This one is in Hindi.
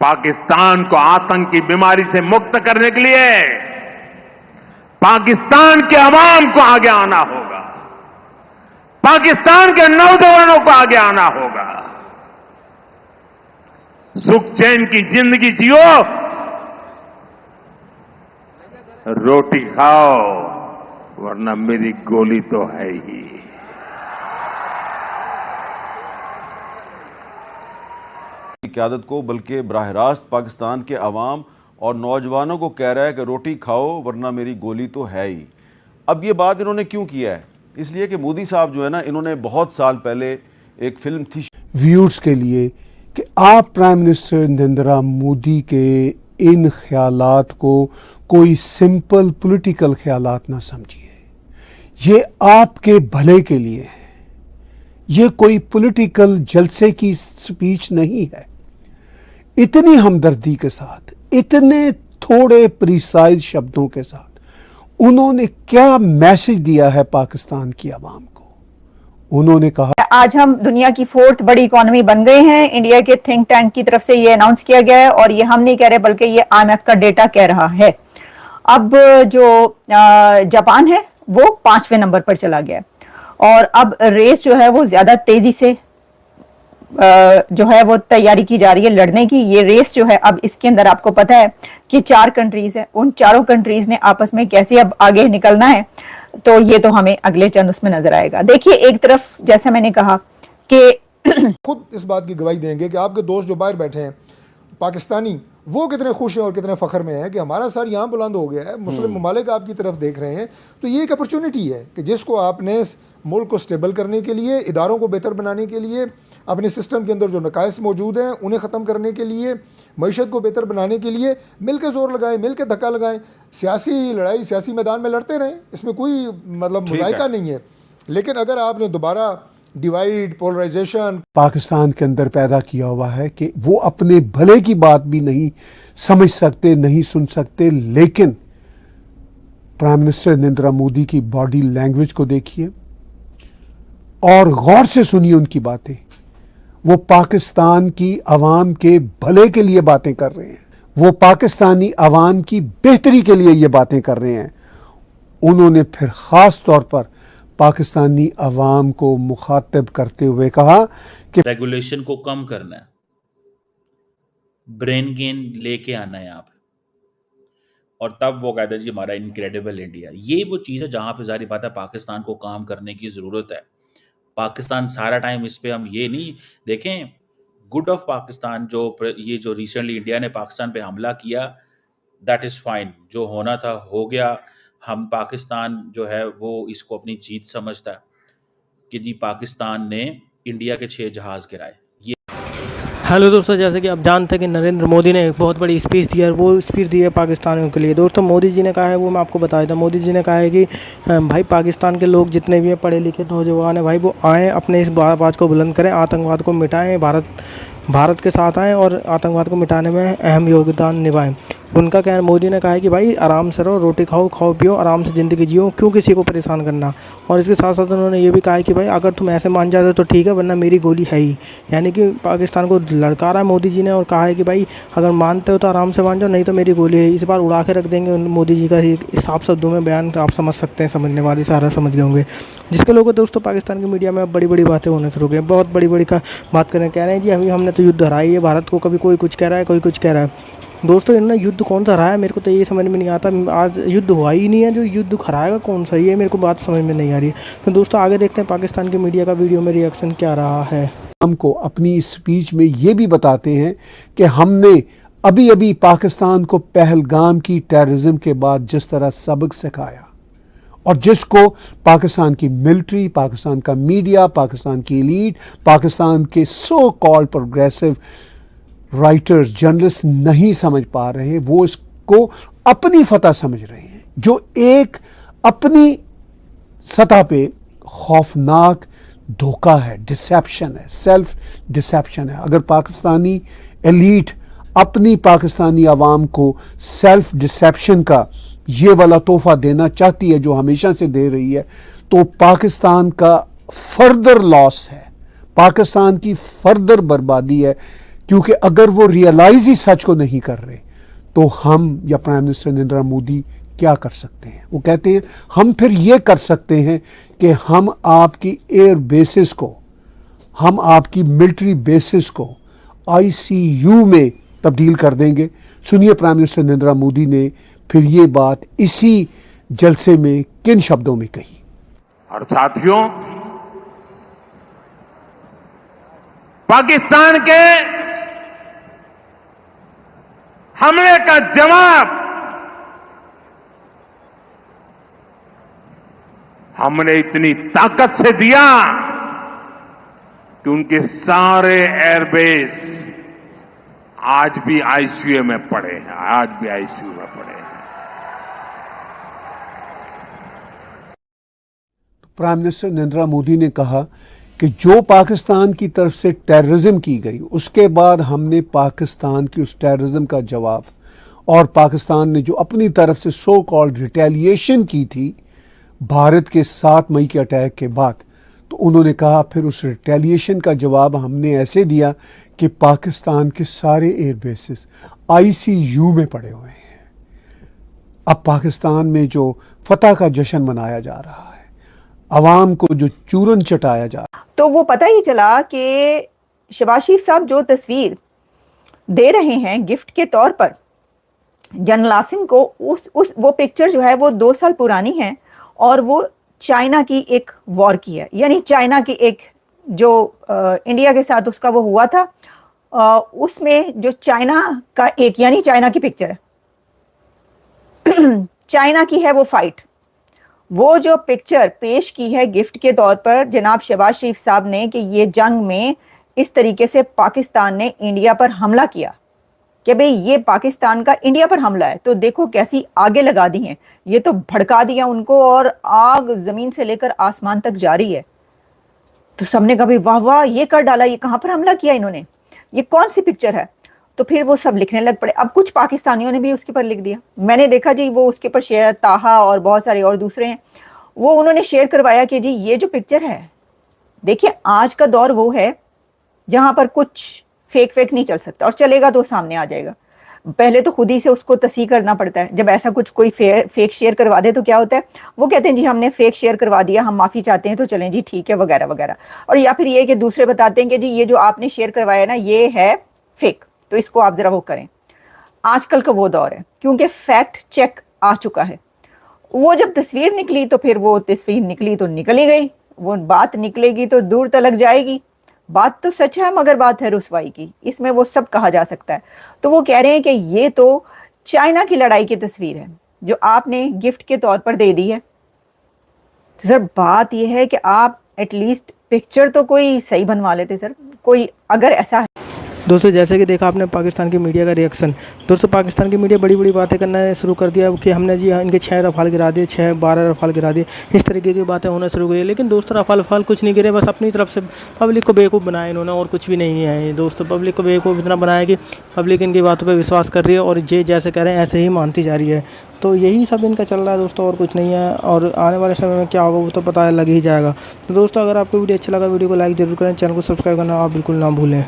पाकिस्तान को आतंक की बीमारी से मुक्त करने के लिए पाकिस्तान के अवाम को आगे आना होगा, पाकिस्तान के नौजवानों को आगे आना होगा। सुख चैन की जिंदगी जियो, रोटी खाओ, वरना मेरी गोली तो है ही। क़यादत को बल्कि बराह रास्त पाकिस्तान के अवाम और नौजवानों को कह रहा है कि रोटी खाओ वरना मेरी गोली तो है ही। अब ये बात इन्होंने क्यों किया है? इसलिए कि मोदी साहब जो है ना, इन्होंने बहुत साल पहले एक फिल्म थी व्यूअर्स के लिए कि आप प्राइम मिनिस्टर नरेंद्र मोदी के इन ख्यालात को कोई सिंपल पॉलिटिकल ख्यालात ना समझिए, ये आपके भले के लिए है। ये कोई पॉलिटिकल जलसे की स्पीच नहीं है। इतनी हमदर्दी के साथ, इतने थोड़े प्रिसाइज शब्दों के साथ उन्होंने क्या मैसेज दिया है पाकिस्तान की आवाम को। उन्होंने कहा, आज हम दुनिया की 4th बड़ी इकोनॉमी बन गए हैं। इंडिया के थिंक टैंक की तरफ से ये अनाउंस किया गया है और ये हम नहीं कह रहे बल्कि ये IMF का डेटा कह रहा है। अब जो जापान है वो 5वें नंबर पर चला गया और अब रेस जो है वो ज्यादा तेजी से जो है वो तैयारी की जा रही है लड़ने की। ये रेस जो है अब इसके अंदर आपको पता है कि 4 कंट्रीज है, उन चारों कंट्रीज ने आपस में कैसे अब आगे निकलना है, तो ये तो हमें अगले चंद उसमें नजर आएगा। देखिए, एक तरफ जैसे मैंने कहा कि खुद इस बात की गवाही देंगे कि आपके दोस्त जो बाहर बैठे हैं पाकिस्तानी, वो कितने खुश हैं और कितने फ़ख्र में हैं कि हमारा सर यहाँ बुलंद हो गया है, मुस्लिम ममालिक आपकी तरफ देख रहे हैं। तो ये एक अपॉर्चुनिटी है कि जिसको आपने मुल्क को स्टेबल करने के लिए, इदारों को बेहतर बनाने के लिए, अपने सिस्टम के अंदर जो नकाइस मौजूद हैं उन्हें ख़त्म करने के लिए, मईशत को बेहतर बनाने के लिए मिल के ज़ोर लगाएं, मिल के धक्का लगाएं। सियासी लड़ाई सियासी मैदान में लड़ते रहें, इसमें कोई मतलब मुज़ायका नहीं है। लेकिन अगर आपने दोबारा डिवाइड, पोलराइजेशन पाकिस्तान के अंदर पैदा किया हुआ है कि वो अपने भले की बात भी नहीं समझ सकते, नहीं सुन सकते। लेकिन प्राइम मिनिस्टर नरेंद्र मोदी की बॉडी लैंग्वेज को देखिए और गौर से सुनिए उनकी बातें। वो पाकिस्तान की आवाम के भले के लिए बातें कर रहे हैं, वो पाकिस्तानी आवाम की बेहतरी के लिए ये बातें कर रहे हैं। उन्होंने फिर ख़ास तौर पर पाकिस्तानी अवाम को मुखातिब करते हुए कहा कि रेगुलेशन को कम करना है, ब्रेन गेन लेके आना है आप, और तब वो कहते हैं जी हमारा इनक्रेडिबल इंडिया। ये वो चीज़ है जहाँ पे जारी बात है पाकिस्तान को काम करने की ज़रूरत है। पाकिस्तान सारा टाइम इस पे हम ये नहीं देखें। गुड ऑफ पाकिस्तान ये जो रिसेंटली इंडिया ने पाकिस्तान पे हमला किया, दैट इज़ फाइन, जो होना था हो गया। हम पाकिस्तान जो है वो इसको अपनी जीत समझता है कि जी पाकिस्तान ने इंडिया के 6 जहाज़ गिराए। ये हेलो दोस्तों, जैसे कि आप जानते हैं कि नरेंद्र मोदी ने एक बहुत बड़ी स्पीच दी है, वो स्पीच दी है पाकिस्तानियों के लिए। दोस्तों, मोदी जी ने कहा है, वो मैं आपको बताया था, मोदी जी ने कहा है कि भाई पाकिस्तान के लोग जितने भी हैं पढ़े लिखे नौजवान हैं भाई, वो आएँ, अपने इस आवाज़ को बुलंद करें, आतंकवाद को मिटाएं, भारत के साथ आएँ और आतंकवाद को मिटाने में अहम योगदान निभाएं। उनका कहना, मोदी ने कहा है कि भाई आराम से रहो, रोटी खाओ, खाओ पियो, आराम से ज़िंदगी जियो, क्यों किसी को परेशान करना। और इसके साथ साथ उन्होंने ये भी कहा है कि भाई अगर तुम ऐसे मान जाते तो ठीक है, वरना मेरी गोली है ही। यानी कि पाकिस्तान को ललकारा है मोदी जी ने और कहा है कि भाई अगर मानते हो तो आराम से मान जाओ, नहीं तो मेरी गोली है। इस बार उड़ा के रख देंगे। मोदी जी का साफ शब्दों में बयान आप समझ सकते हैं, समझने वाले सारा समझ गए होंगे। जिसके लोग दोस्तों पाकिस्तान की मीडिया में अब बड़ी बड़ी बातें होने शुरू हो गई, बहुत बड़ी बड़ी का बात करें, कह रहे हैं जी अभी हमने तो युद्ध हराई है भारत को। कभी कोई कुछ कह रहा है, कोई कुछ कह रहा है। दोस्तों, इन्होंने युद्ध कौन सा हराया है, मेरे को तो ये समझ में नहीं आता। आज युद्ध हुआ ही नहीं है, जो युद्ध हराएगा कौन सा, ये मेरे को बात समझ में नहीं आ रही है। तो दोस्तों आगे देखते हैं पाकिस्तान की मीडिया का वीडियो में रिएक्शन क्या रहा है। हमको अपनी स्पीच में ये भी बताते हैं कि हमने अभी अभी पाकिस्तान को पहलगाम की टेररिज्म के बाद जिस तरह सबक सिखाया और जिसको पाकिस्तान की मिलिट्री, पाकिस्तान का मीडिया, पाकिस्तान की एलीट, पाकिस्तान के so called progressive writers, journalist नहीं समझ पा रहे हैं, वो इसको अपनी फतह समझ रहे हैं, जो एक अपनी सतह पे खौफनाक धोखा है, डिसेप्शन है, सेल्फ डिसेप्शन है। अगर पाकिस्तानी एलीट अपनी पाकिस्तानी आवाम को सेल्फ डिसेप्शन का ये वाला तोहफा देना चाहती है जो हमेशा से दे रही है, तो पाकिस्तान का फर्दर लॉस है, पाकिस्तान की फर्दर बर्बादी है क्योंकि अगर वो रियलाइज ही सच को नहीं कर रहे तो हम या प्राइम मिनिस्टर नरेंद्र मोदी क्या कर सकते हैं। वो कहते हैं हम फिर ये कर सकते हैं कि हम आपकी एयर बेसिस को, हम आपकी मिलिट्री बेसिस को ICU में तब्दील कर देंगे। सुनिए प्राइम मिनिस्टर नरेंद्र मोदी ने फिर ये बात इसी जलसे में किन शब्दों में कही। और साथियों, पाकिस्तान के हमले का जवाब हमने इतनी ताकत से दिया कि उनके सारे एयरबेस आज भी आईसीयू में पड़े हैं, आज भी आईसीयू में पड़े हैं। प्राइम मिनिस्टर नरेंद्र मोदी ने कहा कि जो पाकिस्तान की तरफ से टेररिज्म की गई उसके बाद हमने पाकिस्तान की उस टेररिज्म का जवाब, और पाकिस्तान ने जो अपनी तरफ से सो कॉल्ड रिटेलिएशन की थी भारत के 7 मई के अटैक के बाद, तो उन्होंने कहा फिर उस रिटेलिएशन का जवाब हमने ऐसे दिया कि पाकिस्तान के सारे एयरबेसेस ICU में पड़े हुए हैं। अब पाकिस्तान में जो फतह का जश्न मनाया जा रहा है, अवाम को जो चूरन चटाया जा रहा है, तो वो पता ही चला कि शहबाज शरीफ साहब जो तस्वीर दे रहे हैं गिफ्ट के तौर पर जनरल आसिम को, वो पिक्चर जो है वो 2 साल पुरानी है और वो चाइना की एक वॉर की है। यानी चाइना की एक जो इंडिया के साथ उसका वो हुआ था, उसमें जो चाइना का एक, यानी चाइना की पिक्चर है चाइना की है वो फाइट, वो जो पिक्चर पेश की है गिफ्ट के तौर पर जनाब शहबाज शरीफ साहब ने कि ये जंग में इस तरीके से पाकिस्तान ने इंडिया पर हमला किया कि भाई ये पाकिस्तान का इंडिया पर हमला है, तो देखो कैसी आगे लगा दी हैं, ये तो भड़का दिया उनको और आग जमीन से लेकर आसमान तक जारी है। तो सबने कहा भाई वाह वाह ये कर डाला, ये कहाँ पर हमला किया इन्होंने, ये कौन सी पिक्चर है। तो फिर वो सब लिखने लग पड़े। अब कुछ पाकिस्तानियों ने भी उसके पर लिख दिया, मैंने देखा जी वो उसके पर शेयर, ताहा और बहुत सारे और दूसरे हैं, वो उन्होंने शेयर करवाया कि जी ये जो पिक्चर है, देखिए आज का दौर वो है जहाँ पर कुछ फेक नहीं चल सकता, और चलेगा तो सामने आ जाएगा। पहले तो खुद ही से उसको तस्दीक करना पड़ता है। जब ऐसा कुछ कोई फेक शेयर करवा दे तो क्या होता है, वो कहते हैं जी हमने फेक शेयर करवा दिया, हम माफ़ी चाहते हैं, तो चलें जी ठीक है वगैरह वगैरह। और या फिर ये कि दूसरे बताते हैं कि जी ये जो आपने शेयर करवाया ना ये है फेक, तो इसको आप ज़रा वो करें। आजकल का वो दौर है क्योंकि फैक्ट चेक आ चुका है। वो जब तस्वीर निकली तो फिर वो तस्वीर निकली तो निकल ही गई, वो बात निकलेगी तो दूर तलक जाएगी। बात तो सच है मगर बात है रुसवाई की, इसमें वो सब कहा जा सकता है। तो वो कह रहे हैं कि ये तो चाइना की लड़ाई की तस्वीर है जो आपने गिफ्ट के तौर पर दे दी है। तो सर बात ये है कि आप एटलीस्ट पिक्चर तो कोई सही बनवा लेते सर, कोई अगर ऐसा है। दोस्तों जैसे कि देखा आपने पाकिस्तान की मीडिया का रिएक्शन। दोस्तों पाकिस्तान की मीडिया बड़ी बड़ी बातें करना शुरू कर दिया कि हमने जी इनके 6 रफाल गिरा दिए, 12 रफाल गिरा दिए, इस तरीके की बातें होना शुरू हुई। लेकिन दोस्तों रफाल कुछ नहीं गिरे, बस अपनी तरफ से पब्लिक को बेवकूफ़ बनाया इन्होंने और कुछ भी नहीं है। दोस्तों पब्लिक को बेवकूफ़ इतना बनाया कि पब्लिक इनकी बातों पर विश्वास कर रही है और ये जैसे कह रहे हैं ऐसे ही मानती जा रही है। तो यही सब इनका चल रहा है दोस्तों, और कुछ नहीं है। और आने वाले समय में क्या होगा वो तो पता लग ही जाएगा। तो दोस्तों अगर आपको वीडियो अच्छा लगा वीडियो को लाइक ज़रूर करें, चैनल को सब्सक्राइब करना आप बिल्कुल ना भूलें।